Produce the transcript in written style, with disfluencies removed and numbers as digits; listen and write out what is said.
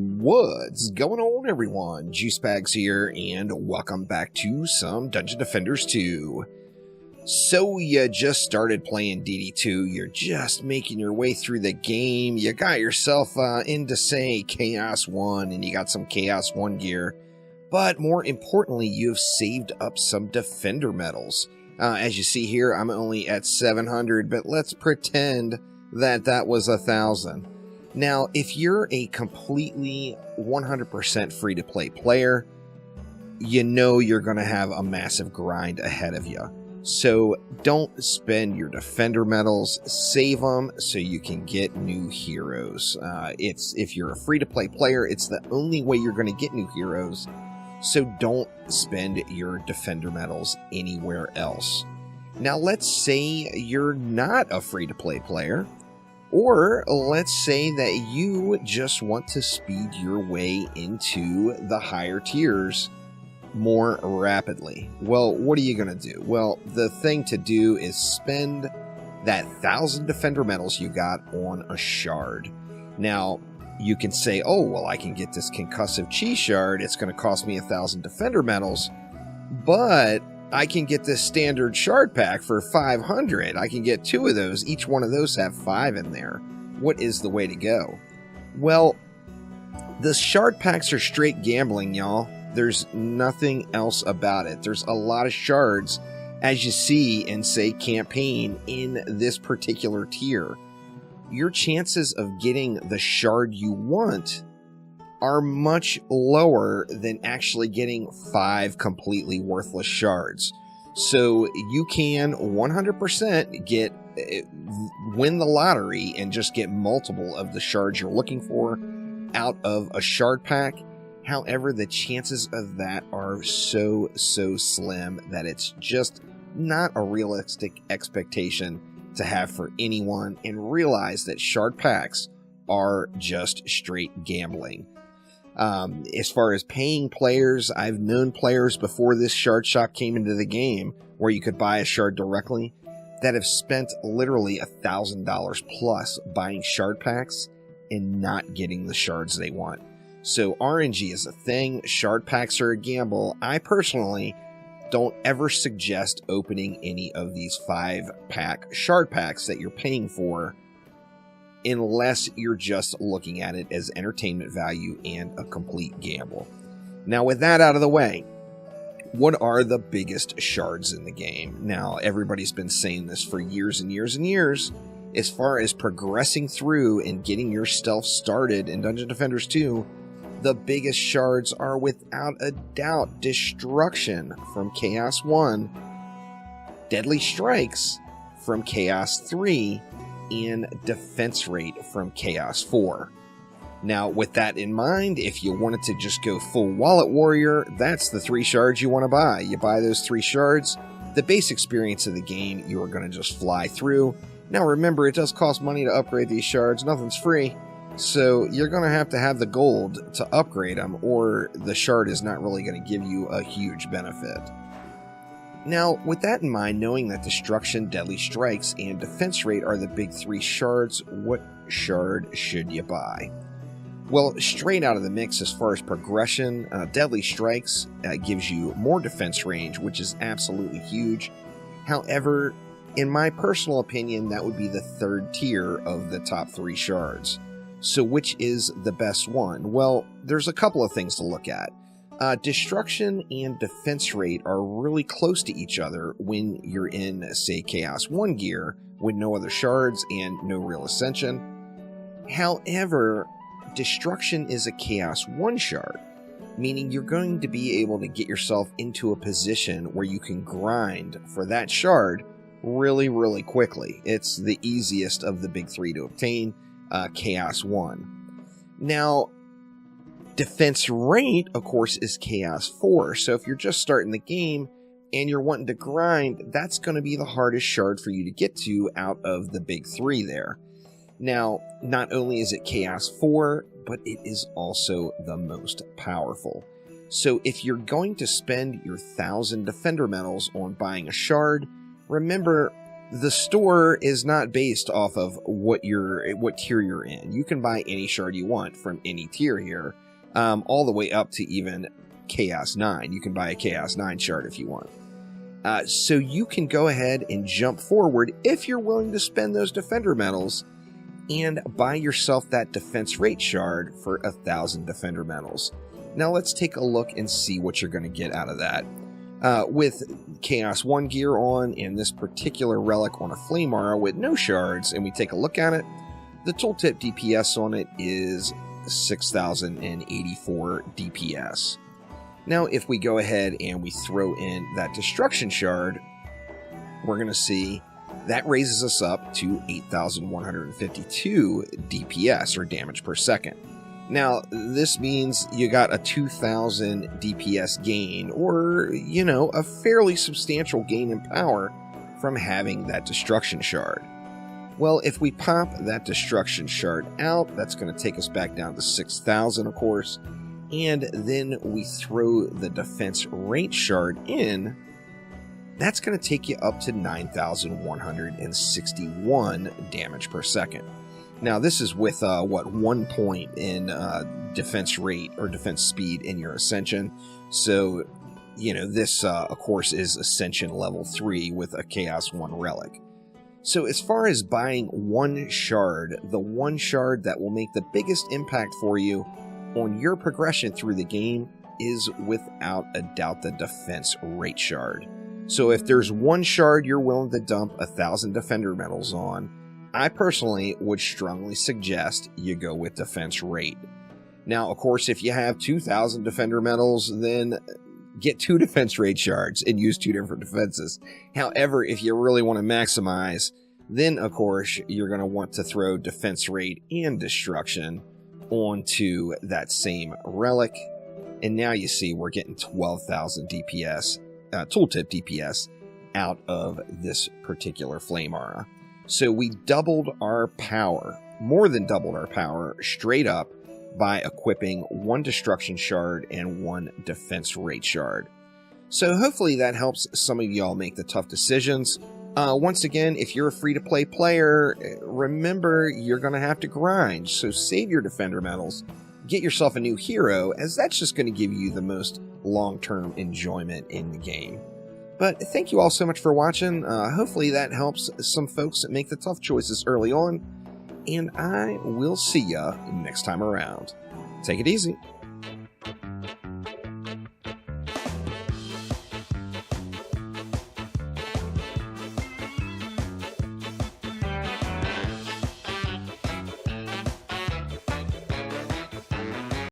What's going on, everyone? Juicebags here, and welcome back to some Dungeon Defenders 2. So you just started playing DD2, you're just making your way through the game, you got yourself into, say, Chaos 1, and you got some Chaos 1 gear, but more importantly, you've saved up some Defender medals. As you see here, I'm only at 700, but let's pretend that that was 1,000. Now, if you're a completely 100% free-to-play player, you know you're going to have a massive grind ahead of you. So don't spend your Defender medals, save them so you can get new heroes. If you're a free-to-play player, it's the only way you're going to get new heroes. So don't spend your Defender medals anywhere else. Now, let's say you're not a free-to-play player. Or let's say that you just want to speed your way into the higher tiers more rapidly. Well, what are you going to do? Well, the thing to do is spend that 1,000 Defender medals you got on a shard. Now, you can say, oh, well, I can get this concussive chi shard. It's going to cost me 1,000 Defender medals. But I can get this standard shard pack for 500. I can get 2 of those. Each one of those have 5 in there. What is the way to go? Well, the shard packs are straight gambling, y'all. There's nothing else about it. There's a lot of shards, as you see in, say, campaign in this particular tier. Your chances of getting the shard you want are much lower than actually getting 5 completely worthless shards. So you can 100% win the lottery and just get multiple of the shards you're looking for out of a shard pack. However, the chances of that are so slim that it's just not a realistic expectation to have for anyone, and realize that shard packs are just straight gambling. As far as paying players, I've known players before this shard shop came into the game where you could buy a shard directly that have spent literally $1,000 plus buying shard packs and not getting the shards they want. So RNG is a thing. Shard packs are a gamble. I personally don't ever suggest opening any of these 5-pack shard packs that you're paying for unless you're just looking at it as entertainment value and a complete gamble. Now, with that out of the way, what are the biggest shards in the game? Now, everybody's been saying this for years and years and years. As far as progressing through and getting your stealth started in Dungeon Defenders 2, the biggest shards are without a doubt Destruction from Chaos 1, Deadly Strikes from Chaos 3, and Defense Rate from Chaos 4. Now, with that in mind, if you wanted to just go full Wallet Warrior, that's the 3 shards you want to buy. You buy those 3 shards, the base experience of the game, you are going to just fly through. Now remember, it does cost money to upgrade these shards, nothing's free, so you're going to have the gold to upgrade them, or the shard is not really going to give you a huge benefit. Now, with that in mind, knowing that Destruction, Deadly Strikes, and Defense Rate are the big 3 shards, what shard should you buy? Well, straight out of the mix as far as progression, Deadly Strikes gives you more defense range, which is absolutely huge. However, in my personal opinion, that would be the 3rd tier of the top 3 shards. So which is the best one? Well, there's a couple of things to look at. Destruction and Defense Rate are really close to each other when you're in, say, Chaos 1 gear, with no other shards and no real ascension. However, Destruction is a Chaos 1 shard, meaning you're going to be able to get yourself into a position where you can grind for that shard really quickly. It's the easiest of the big 3 to obtain, Chaos 1. Now, Defense Rate, of course, is Chaos 4, so if you're just starting the game and you're wanting to grind, that's going to be the hardest shard for you to get to out of the big 3 there. Now, not only is it Chaos 4, but it is also the most powerful. So if you're going to spend your 1,000 Defender medals on buying a shard, remember, the store is not based off of what tier you're in. You can buy any shard you want from any tier here, all the way up to even Chaos 9. You can buy a Chaos 9 shard if you want. So you can go ahead and jump forward if you're willing to spend those defender medals and buy yourself that defense rate shard for 1,000 defender medals. Now let's take a look and see what you're going to get out of that. With Chaos 1 gear on and this particular relic on a Flame Aura with no shards, and we take a look at it, the tooltip DPS on it is 6,084 DPS. Now if we go ahead and we throw in that Destruction Shard, we're going to see that raises us up to 8,152 DPS, or damage per second. Now, this means you got a 2,000 DPS gain, or, you know, a fairly substantial gain in power from having that Destruction Shard. Well, if we pop that Destruction Shard out, that's going to take us back down to 6,000, of course, and then we throw the Defense Rate Shard in, that's going to take you up to 9,161 damage per second. Now, this is with, 1 point in defense rate or defense speed in your Ascension. So, you know, this, of course, is Ascension level 3 with a Chaos 1 relic. So, as far as buying one shard, the one shard that will make the biggest impact for you on your progression through the game is, without a doubt, the defense rate shard. So, if there's one shard you're willing to dump 1,000 defender medals on, I personally would strongly suggest you go with defense rate. Now, of course, if you have 2,000 defender medals, then get 2 defense rate shards and use 2 different defenses. However, if you really want to maximize, then, of course, you're going to want to throw defense rate and destruction onto that same relic. And now you see we're getting 12,000 DPS, tooltip DPS, out of this particular Flame Aura. So we doubled our power, more than doubled our power, straight up by equipping 1 Destruction Shard and 1 Defense Rate Shard. So hopefully that helps some of y'all make the tough decisions. Once again, if you're a free-to-play player, remember you're going to have to grind. So save your Defender medals, get yourself a new hero, as that's just going to give you the most long-term enjoyment in the game. But thank you all so much for watching. Hopefully that helps some folks make the tough choices early on. And I will see ya next time around. Take it easy.